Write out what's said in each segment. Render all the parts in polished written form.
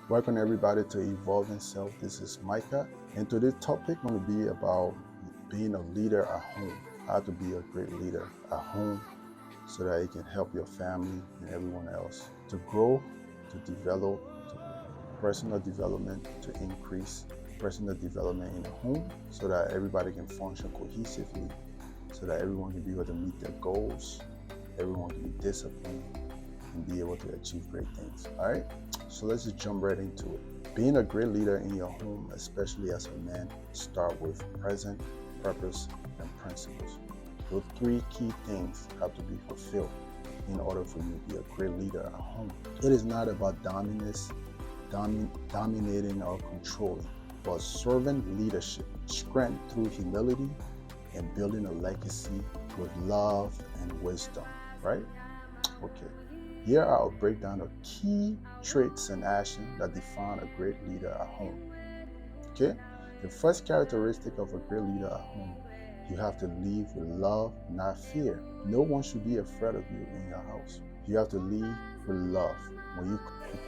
Welcome everybody to Evolving Self. This is Micah, and today's topic going to be about being a leader at home. How to be a great leader at home, so that you can help your family and everyone else to grow, to develop, to personal development, to increase personal development in the home, so that everybody can function cohesively, so that everyone can be able to meet their goals, everyone can be disciplined, and be able to achieve great things. All right, so let's just jump right into it. Being a great leader in your home, especially as a man, start with present, purpose, and principles. Those three key things have to be fulfilled in order for you to be a great leader at home. It is not about dominance, dominating or controlling, but servant leadership, strength through humility, and building a legacy with love and wisdom, right? Okay. Here are a breakdown of key traits and actions that define a great leader at home. Okay? The first characteristic of a great leader at home, you have to lead with love, not fear. No one should be afraid of you in your house. You have to lead with love. When you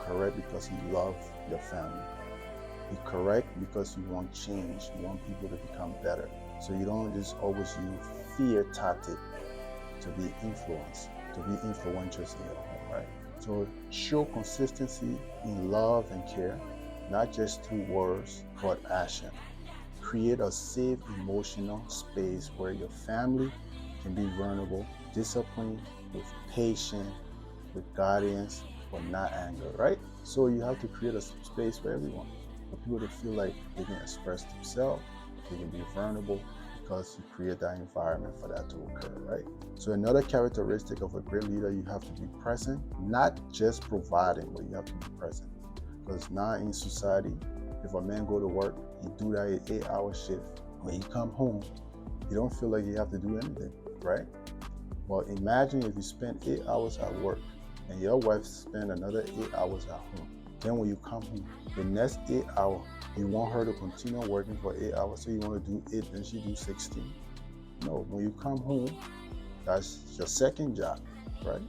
correct because you love your family. You correct because you want change. You want people to become better. So you don't just always use fear tactic to be influenced, to be influential in your home, right? So show consistency in love and care, not just through words, but action. Create a safe emotional space where your family can be vulnerable, disciplined, with patience, with guidance, but not anger, right? So you have to create a space for everyone, for people to feel like they can express themselves, they can be vulnerable, because you create that environment for that to occur, right? So another characteristic of a great leader, you have to be present, not just providing, but you have to be present. Because now in society, if a man go to work, you do that 8-hour shift. When you come home, you don't feel like you have to do anything, right? Well, imagine if you spend 8 hours at work and your wife spend another 8 hours at home. Then when you come home, the next 8 hours, you want her to continue working for 8 hours, so you want to do 8, then she do 16. No, when you come home, that's your second job, right?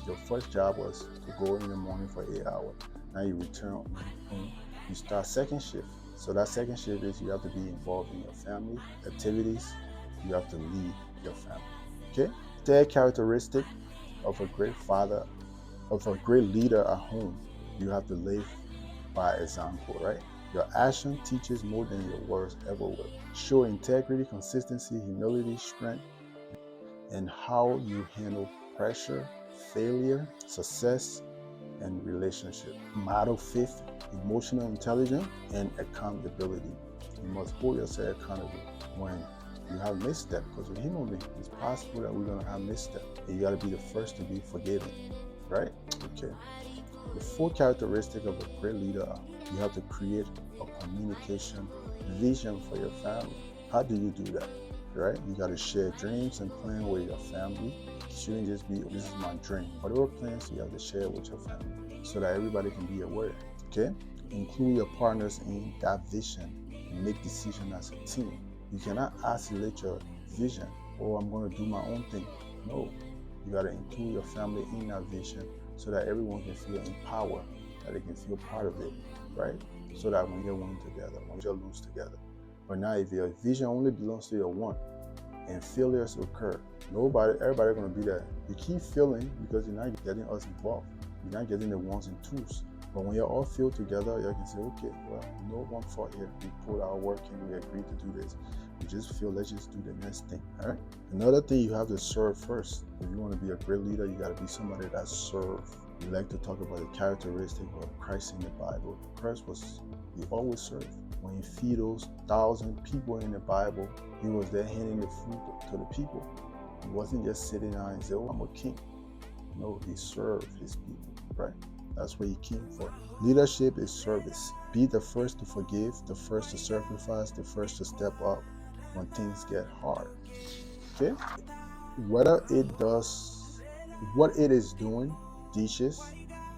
Your first job was to go in the morning for 8 hours. Now you return home, you start second shift. So that second shift is you have to be involved in your family activities. You have to lead your family. Okay? Third characteristic of a great father, of a great leader at home, you have to live by example, right? Your action teaches more than your words ever will. Show integrity, consistency, humility, strength, and how you handle pressure, failure, success, and relationship. Model faith, emotional intelligence, and accountability. You must hold yourself accountable when you have misstep, because we're human beings. It's possible that we're gonna have misstep. And you gotta be the first to be forgiven, right? Okay. The fourth characteristic of a great leader, you have to create a communication vision for your family. How do you do that? Right? You got to share dreams and plans with your family. It shouldn't just be, this is my dream. Whatever plans you have to share with your family, so that everybody can be aware. Okay? Include your partners in that vision and make decisions as a team. You cannot isolate your vision, oh, I'm going to do my own thing. No, you got to include your family in that vision, so that everyone can feel empowered, that they can feel part of it, right? So that when you're winning together, when you lose together. But now if your vision only belongs to your one and failures occur, everybody gonna be there. You keep failing because you're not getting us involved. You're not getting the ones and twos. But when you're all feel together, you can say, okay, well, no one fought here. We put our work in, we agreed to do this. We just feel, let's just do the next thing, all right? Another thing, you have to serve first. If you want to be a great leader, you got to be somebody that serves. We like to talk about the characteristic of Christ in the Bible. He always served. When he feed those 1,000 people in the Bible, he was there handing the food to the people. He wasn't just sitting down and say, oh, I'm a king. No, he served his people, right? That's what he came for. Leadership is service. Be the first to forgive, the first to sacrifice, the first to step up when things get hard. Okay? Whether it does what it is doing, dishes,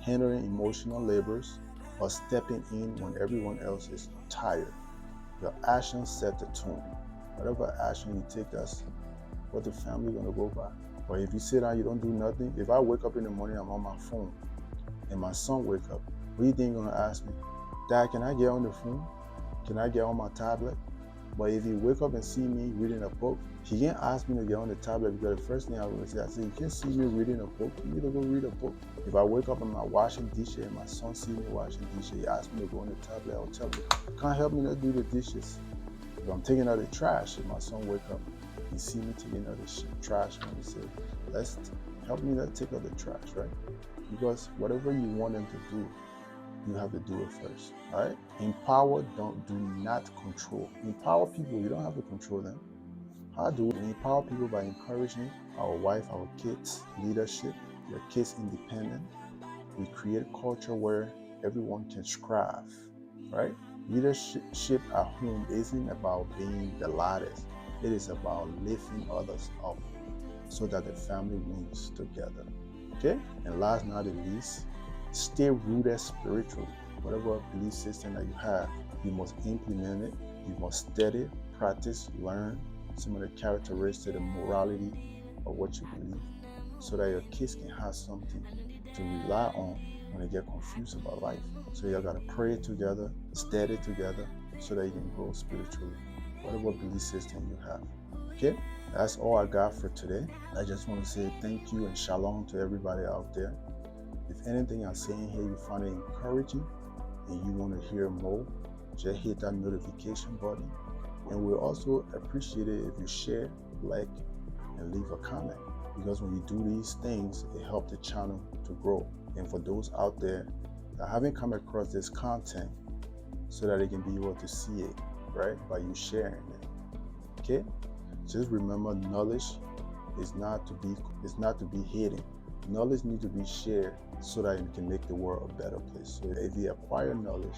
handling emotional labors, or stepping in when everyone else is tired, your actions set the tone. Whatever action you take, that's what the family gonna go by. But if you sit down, you don't do nothing. If I wake up in the morning, I'm on my phone, and my son wake up, What do you think you're gonna ask me? Dad, can I get on the phone? Can I get on my tablet? But if he wake up and see me reading a book, he can't ask me to get on the tablet because the first thing I will say, you can't see me reading a book. You need to go read a book. If I wake up and I'm washing dishes and my son see me washing dishes, he asks me to go on the tablet, I'll tell him, can't help me not do the dishes. If I'm taking out the trash, and my son wake up, he see me taking out the trash, and he say, let's help me not take out the trash, right? Because whatever you want them to do, you have to do it first. All right? Empower, do not control. Empower people, you don't have to control them. How do we empower people? By encouraging our wife, our kids, leadership, your kids independent. We create a culture where everyone can strive, right? Leadership at home isn't about being the loudest. It is about lifting others up so that the family wins together. Okay? And last but not the least, stay rooted spiritually. Whatever belief system that you have, you must implement it. You must study, practice, learn some of the characteristics and morality of what you believe so that your kids can have something to rely on when they get confused about life. So you gotta pray together, study together so that you can grow spiritually, whatever belief system you have. Okay? That's all I got for today. I just want to say thank you and shalom to everybody out there. If anything I'm saying here you find it encouraging and you want to hear more, just hit that notification button. And we'll also appreciate it if you share, like, and leave a comment. Because when you do these things, it helps the channel to grow. And for those out there that haven't come across this content, so that they can be able to see it, right? By you sharing it. Okay? Just remember, knowledge is not to be hidden. Knowledge needs to be shared so that it can make the world a better place. So if you acquire knowledge,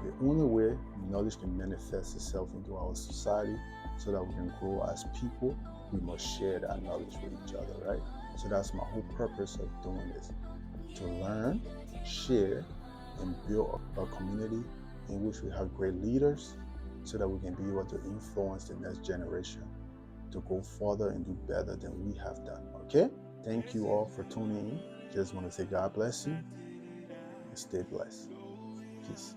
the only way knowledge can manifest itself into our society so that we can grow as people, we must share that knowledge with each other, right? So that's my whole purpose of doing this, to learn, share, and build a community in which we have great leaders so that we can be able to influence the next generation to go further and do better than we have done, okay? Thank you all for tuning in. Just want to say God bless you and stay blessed. Peace.